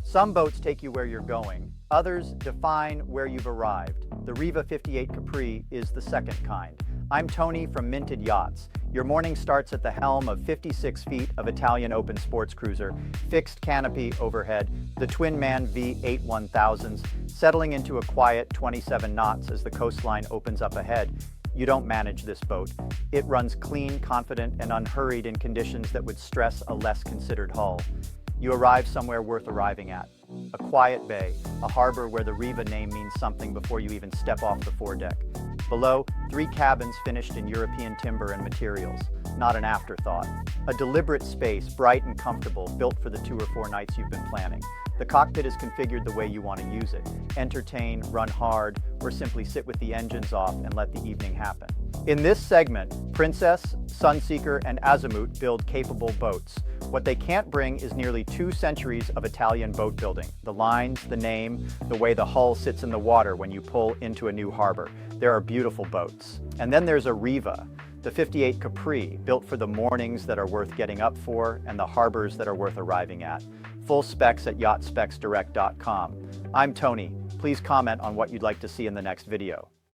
Some boats take you where you're going, others define where you've arrived. The Riva 58 Capri is the second kind. I'm Tony from Minted Yachts. Your morning starts at the helm of 56 feet of Italian open sports cruiser, fixed canopy overhead, the twin-man V8 1000s, settling into a quiet 27 knots as the coastline opens up ahead. You don't manage this boat. It runs clean, confident, and unhurried in conditions that would stress a less considered hull. You arrive somewhere worth arriving at. A quiet bay, a harbor where the Riva name means something before you even step off the foredeck. Below, 3 cabins finished in European timber and materials, not an afterthought. A deliberate space, bright and comfortable, built for the 2 or 4 nights you've been planning. The cockpit is configured the way you want to use it. Entertain, run hard, or simply sit with the engines off and let the evening happen. In this segment, Princess, Sunseeker, and Azimut build capable boats. What they can't bring is nearly 2 centuries of Italian boat building. The lines, the name, the way the hull sits in the water when you pull into a new harbor. There are beautiful boats. And then there's a Riva, the 58 Capri, built for the mornings that are worth getting up for and the harbors that are worth arriving at. Full specs at yachtspecsdirect.com. I'm Tony. Please comment on what you'd like to see in the next video.